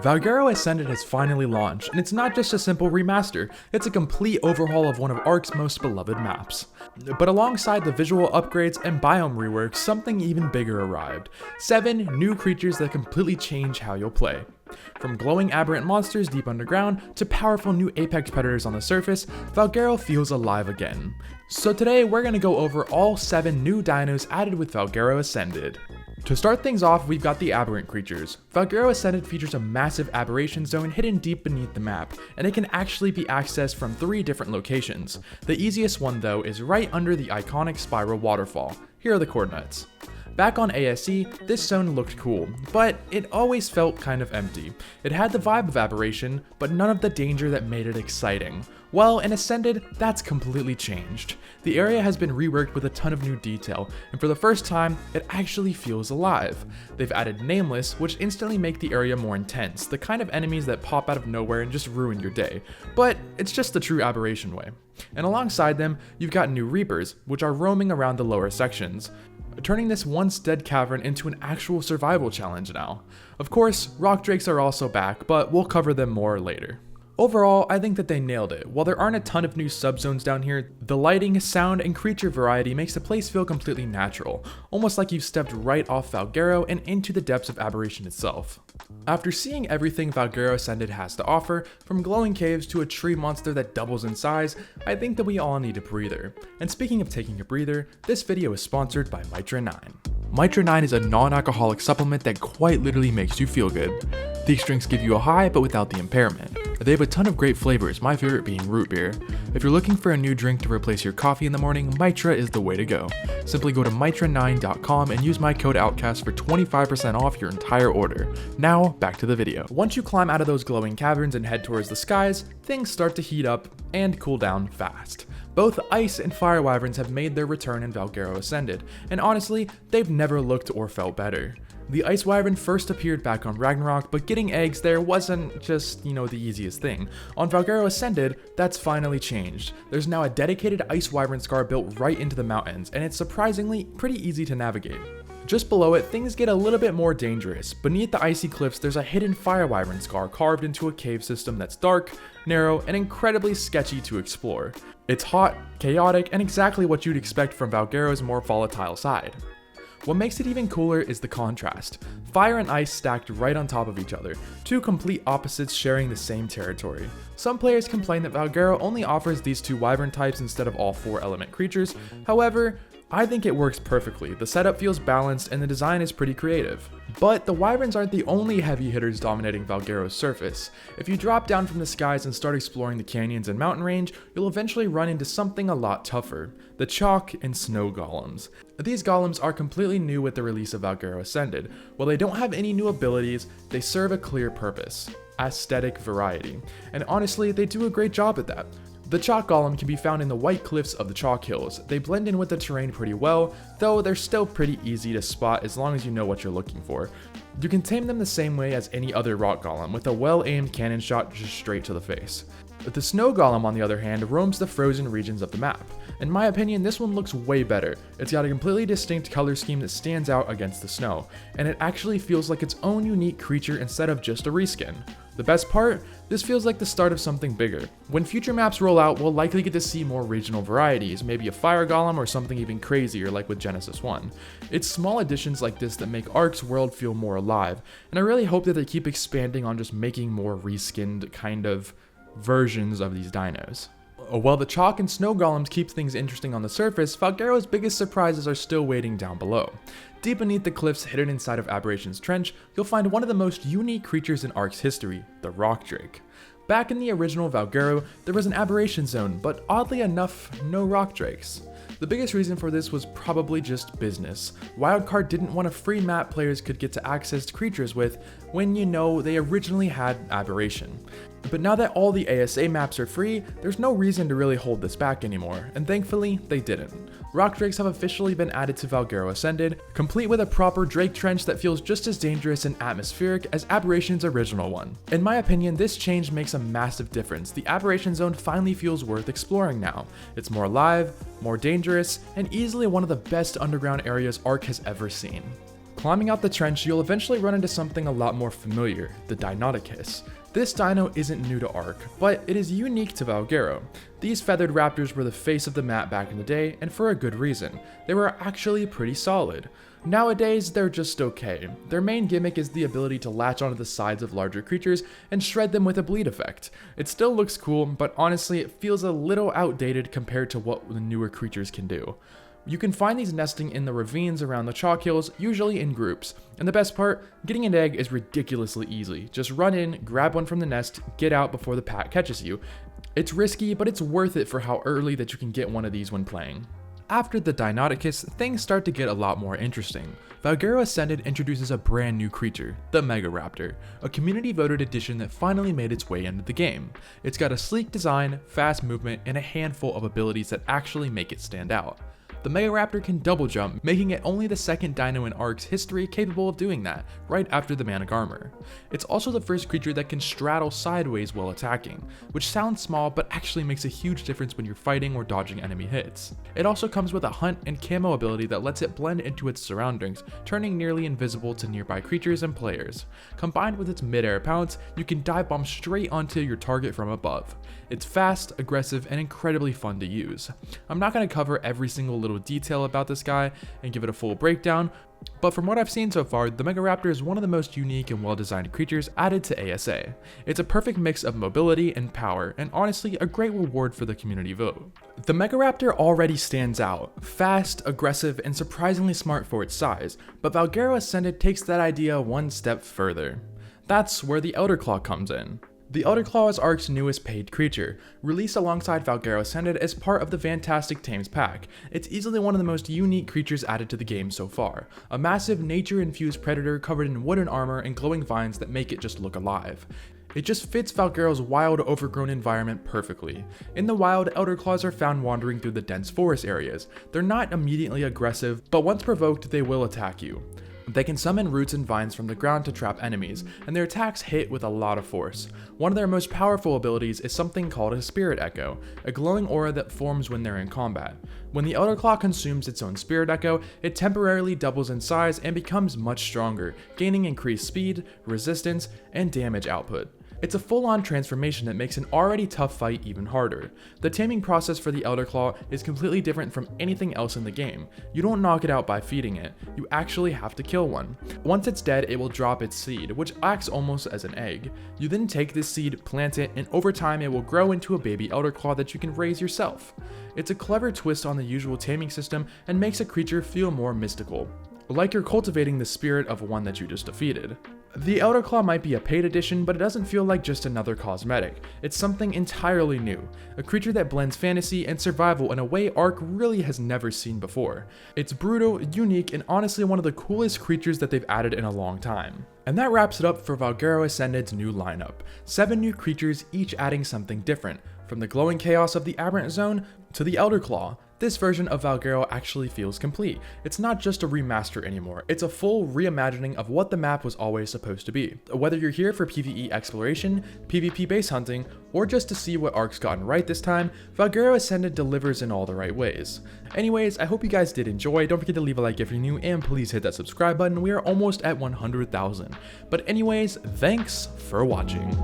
VALGUERO Ascended has finally launched, and it's not just a simple remaster, it's a complete overhaul of one of ARK's most beloved maps. But alongside the visual upgrades and biome reworks, something even bigger arrived. 7 new creatures that completely change how you'll play. From glowing aberrant monsters deep underground to powerful new apex predators on the surface, VALGUERO feels alive again. So today we're going to go over all 7 new dinos added with VALGUERO Ascended. To start things off, we've got the aberrant creatures. VALGUERO Ascended features a massive aberration zone hidden deep beneath the map, and it can actually be accessed from 3 different locations. The easiest one though is right under the iconic spiral waterfall. Here are the coordinates. Back on ASE, this zone looked cool, but it always felt kind of empty. It had the vibe of aberration, but none of the danger that made it exciting. Well, in Ascended, that's completely changed. The area has been reworked with a ton of new detail, and for the first time, it actually feels alive. They've added Nameless, which instantly make the area more intense, the kind of enemies that pop out of nowhere and just ruin your day. But it's just the true aberration way. And alongside them, you've got new Reapers, which are roaming around the lower sections, turning this once dead cavern into an actual survival challenge now. Of course, rock drakes are also back, but we'll cover them more later. Overall, I think that they nailed it. While there aren't a ton of new subzones down here, the lighting, sound, and creature variety makes the place feel completely natural, almost like you've stepped right off VALGUERO and into the depths of aberration itself. After seeing everything VALGUERO Ascended has to offer, from glowing caves to a tree monster that doubles in size, I think that we all need a breather. And speaking of taking a breather, this video is sponsored by Mitra 9. Mitra 9 is a non-alcoholic supplement that quite literally makes you feel good. These drinks give you a high but without the impairment. They have a ton of great flavors, my favorite being root beer. If you're looking for a new drink to replace your coffee in the morning, Mitra is the way to go. Simply go to mitra9.com and use my code OUTCAST for 25% off your entire order. Now, back to the video. Once you climb out of those glowing caverns and head towards the skies, things start to heat up and cool down fast. Both ice and fire wyverns have made their return in VALGUERO Ascended, and honestly, they've never looked or felt better. The ice wyvern first appeared back on Ragnarok, but getting eggs there wasn't just, the easiest thing. On VALGUERO Ascended, that's finally changed. There's now a dedicated ice wyvern scar built right into the mountains, and it's surprisingly pretty easy to navigate. Just below it, things get a little bit more dangerous. Beneath the icy cliffs, there's a hidden fire wyvern scar carved into a cave system that's dark, narrow, and incredibly sketchy to explore. It's hot, chaotic, and exactly what you'd expect from VALGUERO's more volatile side. What makes it even cooler is the contrast. Fire and ice stacked right on top of each other, 2 complete opposites sharing the same territory. Some players complain that VALGUERO only offers these 2 wyvern types instead of all 4 element creatures. However, I think it works perfectly. The setup feels balanced and the design is pretty creative. But the wyverns aren't the only heavy hitters dominating VALGUERO's surface. If you drop down from the skies and start exploring the canyons and mountain range, you'll eventually run into something a lot tougher: the chalk and snow golems. These golems are completely new with the release of VALGUERO Ascended. While they don't have any new abilities, they serve a clear purpose: aesthetic variety. And honestly, they do a great job at that. The chalk golem can be found in the white cliffs of the chalk hills. They blend in with the terrain pretty well, though they're still pretty easy to spot as long as you know what you're looking for. You can tame them the same way as any other rock golem, with a well-aimed cannon shot just straight to the face. But the snow golem, on the other hand, roams the frozen regions of the map. In my opinion, this one looks way better. It's got a completely distinct color scheme that stands out against the snow, and it actually feels like its own unique creature instead of just a reskin. The best part? This feels like the start of something bigger. When future maps roll out, we'll likely get to see more regional varieties, maybe a fire golem or something even crazier like with Genesis 1. It's small additions like this that make ARK's world feel more alive, and I really hope that they keep expanding on just making more reskinned kind of versions of these dinos. While the chalk and snow golems keep things interesting on the surface, VALGUERO's biggest surprises are still waiting down below. Deep beneath the cliffs hidden inside of Aberration's Trench, you'll find one of the most unique creatures in ARK's history, the rock drake. Back in the original VALGUERO, there was an aberration zone, but oddly enough, no rock drakes. The biggest reason for this was probably just business. Wildcard didn't want a free map players could get to access to creatures with when they originally had aberration. But now that all the ASA maps are free, there's no reason to really hold this back anymore, and thankfully, they didn't. Rock drakes have officially been added to VALGUERO Ascended, complete with a proper drake trench that feels just as dangerous and atmospheric as Aberration's original one. In my opinion, this change makes a massive difference. The aberration zone finally feels worth exploring now. It's more alive, more dangerous, and easily one of the best underground areas ARK has ever seen. Climbing out the trench, you'll eventually run into something a lot more familiar, the Deinonychus. This dino isn't new to ARK, but it is unique to VALGUERO. These feathered raptors were the face of the map back in the day, and for a good reason. They were actually pretty solid. Nowadays, they're just okay. Their main gimmick is the ability to latch onto the sides of larger creatures and shred them with a bleed effect. It still looks cool, but honestly, it feels a little outdated compared to what the newer creatures can do. You can find these nesting in the ravines around the chalk hills, usually in groups. And the best part, getting an egg is ridiculously easy. Just run in, grab one from the nest, get out before the pack catches you. It's risky, but it's worth it for how early that you can get one of these when playing. After the Deinonychus, things start to get a lot more interesting. VALGUERO Ascended introduces a brand new creature, the Megaraptor, a community voted addition that finally made its way into the game. It's got a sleek design, fast movement, and a handful of abilities that actually make it stand out. The Megaraptor can double jump, making it only the second dino in ARK's history capable of doing that, right after the Man of Armor. It's also the first creature that can straddle sideways while attacking, which sounds small but actually makes a huge difference when you're fighting or dodging enemy hits. It also comes with a hunt and camo ability that lets it blend into its surroundings, turning nearly invisible to nearby creatures and players. Combined with its mid-air pounce, you can dive bomb straight onto your target from above. It's fast, aggressive, and incredibly fun to use. I'm not going to cover every single little detail about this guy and give it a full breakdown, but from what I've seen so far, the Megaraptor is one of the most unique and well-designed creatures added to ASA. It's a perfect mix of mobility and power, and honestly, a great reward for the community vote. The Megaraptor already stands out, fast, aggressive, and surprisingly smart for its size, but VALGUERO Ascended takes that idea one step further. That's where the Elderclaw comes in. The Elderclaw is ARK's newest paid creature, released alongside VALGUERO Ascended as part of the fantastic Tames pack. It's easily one of the most unique creatures added to the game so far, a massive nature-infused predator covered in wooden armor and glowing vines that make it just look alive. It just fits VALGUERO's wild, overgrown environment perfectly. In the wild, Elderclaws are found wandering through the dense forest areas. They're not immediately aggressive, but once provoked, they will attack you. They can summon roots and vines from the ground to trap enemies, and their attacks hit with a lot of force. One of their most powerful abilities is something called a Spirit Echo, a glowing aura that forms when they're in combat. When the Elderclaw consumes its own Spirit Echo, it temporarily doubles in size and becomes much stronger, gaining increased speed, resistance, and damage output. It's a full-on transformation that makes an already tough fight even harder. The taming process for the Elderclaw is completely different from anything else in the game. You don't knock it out by feeding it, you actually have to kill one. Once it's dead, it will drop its seed, which acts almost as an egg. You then take this seed, plant it, and over time it will grow into a baby Elderclaw that you can raise yourself. It's a clever twist on the usual taming system and makes a creature feel more mystical, like you're cultivating the spirit of one that you just defeated. The Elderclaw might be a paid addition, but it doesn't feel like just another cosmetic. It's something entirely new, a creature that blends fantasy and survival in a way ARK really has never seen before. It's brutal, unique, and honestly one of the coolest creatures that they've added in a long time. And that wraps it up for VALGUERO Ascended's new lineup. 7 new creatures, each adding something different, from the glowing chaos of the Aberrant Zone to the Elderclaw. This version of VALGUERO actually feels complete. It's not just a remaster anymore, it's a full reimagining of what the map was always supposed to be. Whether you're here for PvE exploration, PvP base hunting, or just to see what ARK's gotten right this time, VALGUERO Ascended delivers in all the right ways. Anyways, I hope you guys did enjoy. Don't forget to leave a like if you're new, and please hit that subscribe button. We are almost at 100,000. But anyways, thanks for watching.